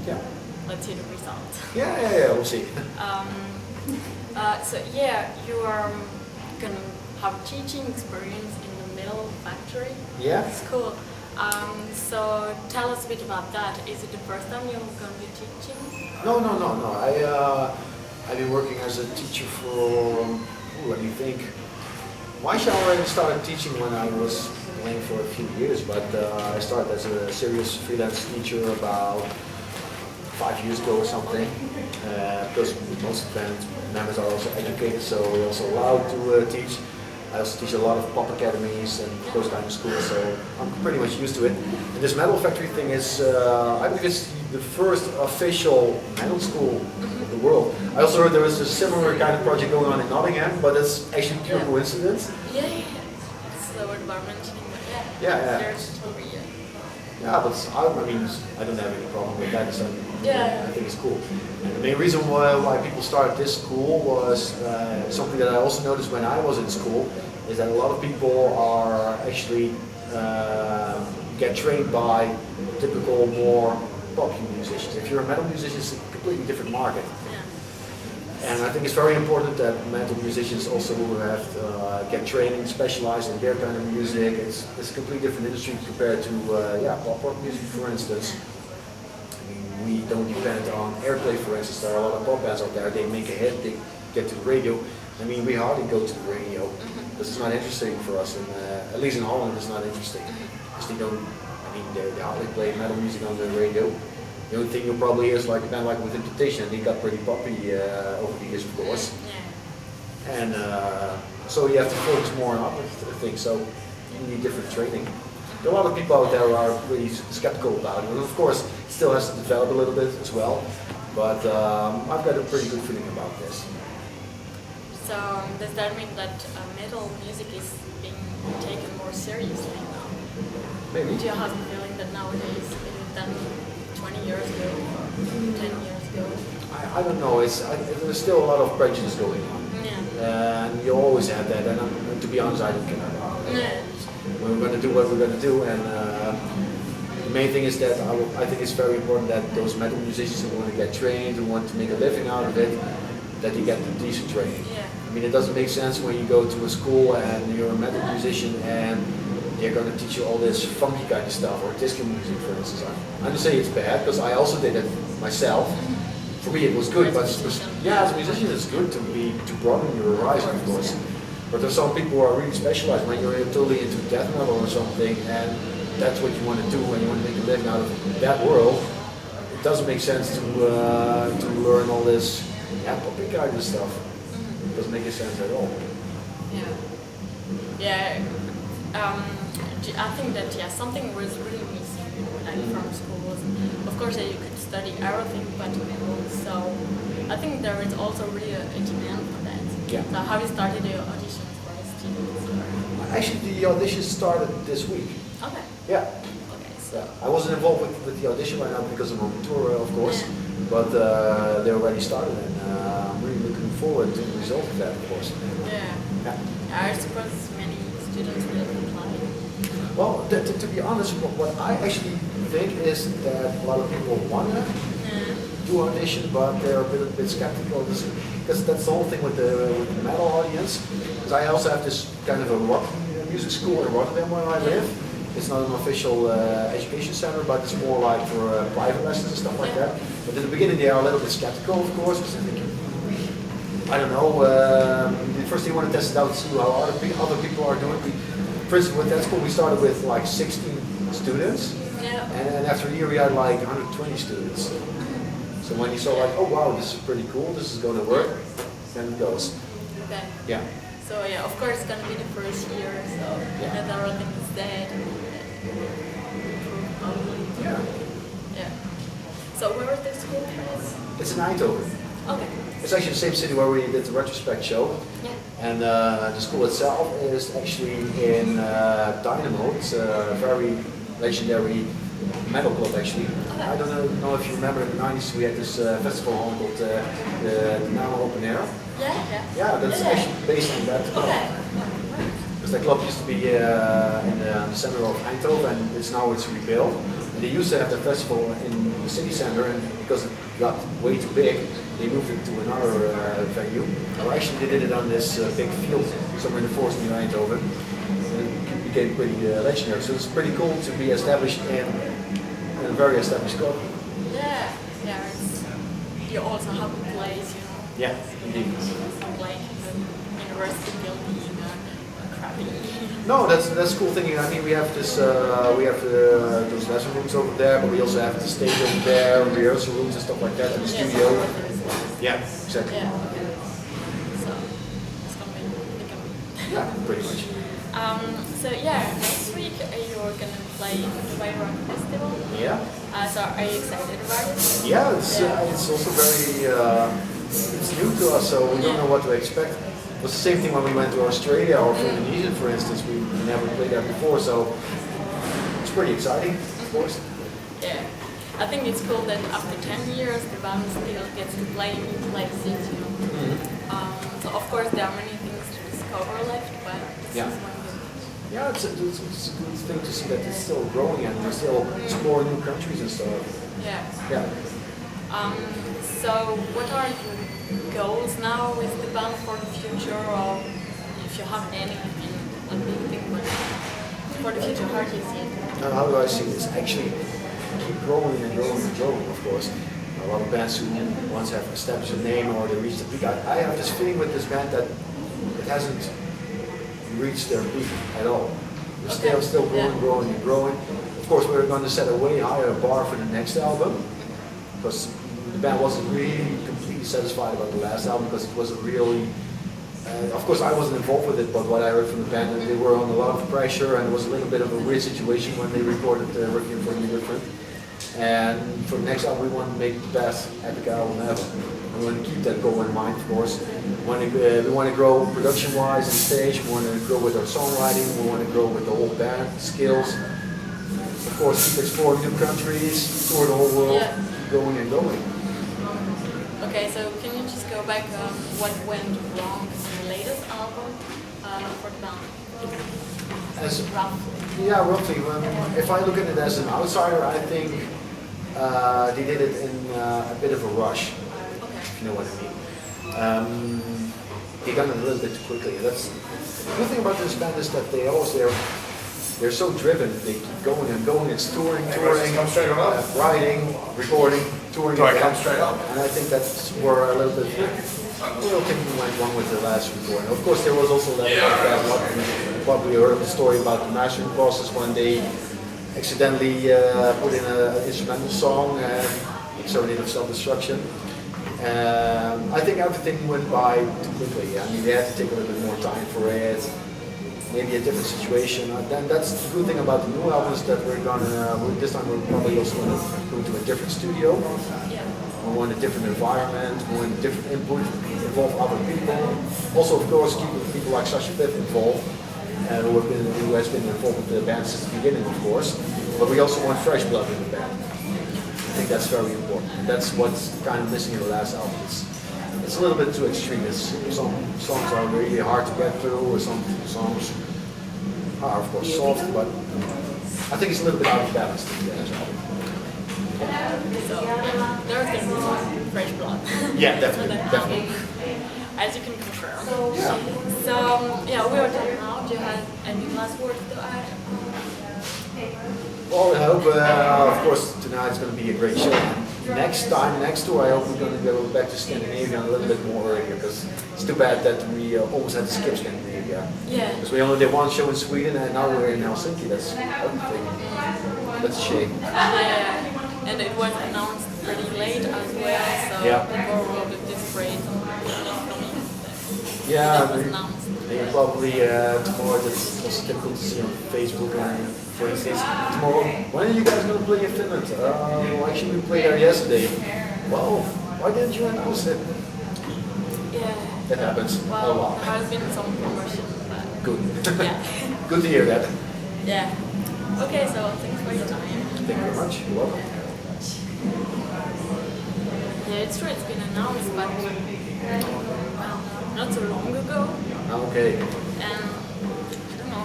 Yeah. Let's see the result. Yeah, we'll see. So yeah, you are gonna have teaching experience in the metal factory. Yeah. It's cool. So tell us a bit about that. Is it the first time you're going to be teaching? No. I've been working as a teacher for, let me think. Well, actually, I already started teaching when I was playing for a few years, but I started as a serious freelance teacher about 5 years ago or something. Because most band members are also educated, so we're also allowed to teach. I also teach a lot of pop academies and those kind of schools, so I'm pretty much used to it. And this metal factory thing is, I believe it's the first official metal school in the world. I also heard there was a similar kind of project going on in Nottingham, but it's actually pure coincidence. Yeah. It's the word about mentioning, but Yeah. there's totally, Yeah, but I mean, I don't have any problem with that, so I think it's cool. And the main reason why people started this school was something that I also noticed when I was in school, is that a lot of people are actually get trained by typical more pop musicians. If you're a metal musician, it's a completely different market. And I think it's very important that metal musicians also have get training, specialize in their kind of music. It's a completely different industry compared to pop rock music, for instance. I mean, we don't depend on airplay, for instance. There are a lot of pop bands out there. They make a hit, they get to the radio. I mean, we hardly go to the radio. This is not interesting for us, and at least in Holland, it's not interesting because they don't. I mean, they hardly play metal music on the radio. The only thing you'll probably hear is like a band like With Temptation, and he got pretty poppy over the years, of course. And so you have to focus more on other things, so you need different training. There are a lot of people out there who are really skeptical about it, and of course it still has to develop a little bit as well, but I've got a pretty good feeling about this. So does that mean that metal music is being taken more seriously now? Maybe. Do you have a feeling that nowadays it is done 20 years ago or 10 years ago? I don't know, there's still a lot of prejudice going on. And you always have that, and to be honest, I don't care about it. We're going to do what we're going to do, and the main thing is that I think it's very important that those metal musicians who want to get trained, who want to make a living out of it, that they get decent training. I mean, it doesn't make sense when you go to a school and you're a metal musician and they're going to teach you all this funky kind of stuff, or disco music, for instance. I'm not saying it's bad, because I also did it myself. For me, it was good, but as a musician, it's good to broaden your horizon, of course. But there's some people who are really specialized when you're totally into death metal or something, and that's what you want to do, and you want to make a living out of that world. It doesn't make sense to learn all this poppy kind of stuff. It doesn't make any sense at all. I think that something was really missing like from schools. Of course, you could study everything but metal, so I think there is also really a demand for that. So have you started your auditions for students? Actually, the auditions started this week. Okay. Yeah. Okay. So I wasn't involved with the audition right now because I'm on tour, of course, but they already started, and I'm really looking forward to the result of that, of course. I suppose many students will apply. Well, to be honest, what I actually think is that a lot of people want to do audition, but they're a bit skeptical, because that's the whole thing with the metal audience. Because I also have this kind of a rock music school in Rotterdam where I live. It's not an official education center, but it's more like for private lessons and stuff like that. But in the beginning they are a little bit skeptical, of course, because they think, I don't know, first they want to test it out and see how other people are doing. For instance, with that school we started with like 16 students, and after a year we had like 120 students. So when you saw like, oh wow, this is pretty cool, this is going to work, then it goes. Okay. Yeah. So of course it's going to be the first year, so that everything is dead. So where is the school place? It's in Eindhoven. Okay. It's actually the same city where we did the retrospect show. And the school itself is actually in Dynamo. It's a very legendary metal club, actually. I don't know if you remember in the 90s we had this festival called the Dynamo Open Air. Yeah, that's actually based on that club. Because that club used to be in the center of Eindhoven, and it's rebuilt. And they used to have the festival in the city center, and because it got way too big, they moved it to another venue. Or actually, they did it on this big field somewhere in the forest near Eindhoven. And it became pretty legendary. So it's pretty cool to be established in a very established club. Yeah, yeah. You also have a place, you know. Yeah, indeed. It's not like the university building crappy. No, that's cool thing. I mean, we have this, those lesson rooms over there, but we also have the stage over there, rehearsal rooms and stuff like that, and the studio. Yeah, exactly. Yeah. Okay. So it's gonna be big. Yeah, pretty much. So yeah, next week you're gonna play the Dubai Rock Festival. Yeah. So are you excited about it? Yeah, it's also very it's new to us, so we don't know what to expect. It was the same thing when we went to Australia or to Indonesia, for instance. We never played that before, so it's pretty exciting, of course. Yeah. I think it's cool that after 10 years the band still gets to play in new places, you know. So of course there are many things to discover left, but this is one of them. Yeah, it's a good thing to see that it's still growing and we're still exploring new countries and stuff. Yeah. Yeah. So what are your goals now with the band for the future, or if you have any a big thing for the future, how do you see it? How do I see this? Actually, keep growing and growing and growing, of course. A lot of bands who once have established a name or they reached the peak. I have this feeling with this band that it hasn't reached their peak at all. We're still growing, growing and growing. Of course, we're going to set a way higher bar for the next album, because the band wasn't really completely satisfied about the last album, because it wasn't really. Of course, I wasn't involved with it, but what I heard from the band, they were on a lot of pressure, and it was a little bit of a weird situation when they recorded Requiem for a New Different. And for the next album, we want to make the best EPICA album ever. We want to keep that goal in mind, of course. We want to grow production-wise and stage. We want to grow with our songwriting. We want to grow with the whole band skills. Of course, keep exploring new countries, tour the whole world, keep going and going. Okay, so can you just go back what went wrong in the latest album for the band? Roughly. Yeah, roughly. If I look at it as an outsider, I think they did it in a bit of a rush, if you know what I mean. They done it a little bit too quickly. That's the good thing about this band is that they're so driven. They keep going and going. It's touring, writing, recording, touring. Do I come straight up? And I think that's where a little thing went wrong with the last recording. Of course, there was also that what we heard the story about the mastering process when they accidentally put in an instrumental song, Serenade of Self-Destruction. I think everything went by too quickly. I mean, they had to take a little bit more time for it. Maybe a different situation. Then that's the good thing about the new albums that this time we're probably also going to go to a different studio. We want a different environment, we want a different input, involve other people. Also, of course, keep people like Sasha Biff involved, who has been involved with the band since the beginning, of course. But we also want fresh blood in the band. I think that's very important. And that's what's kind of missing in the last album. It's a little bit too extreme. Some songs are really hard to get through, or some songs are, of course, soft, but I think it's a little bit out of balance in the album. So there's going to be some fresh blood. Yeah, definitely. As you can confirm. Yeah. So yeah, we are done now. Do you have any last words to add? Well, I hope, of course, tonight's going to be a great show. Next tour, I hope we're going to go back to Scandinavia a little bit more earlier, because it's too bad that we almost had to skip Scandinavia. Yeah. Because we only did one show in Sweden and now we're in Helsinki. That's everything. That's a shame. Yeah. And it was announced pretty late as well, so people were a bit afraid of not coming. Yeah, It was announced. Maybe probably tomorrow. That's also difficult to see on Facebook. For instance, tomorrow, when are you guys going to play in Finland? Actually, we played there yesterday. Well, why didn't you announce it? Yeah. That happens a Well, lot. there has been some promotion, but Good. yeah. Good to hear that. Yeah. Okay, so thanks for your time. Thank you very much. You're welcome. Yeah, it's true, it's been announced, but well, not so long ago. Okay. And I don't know.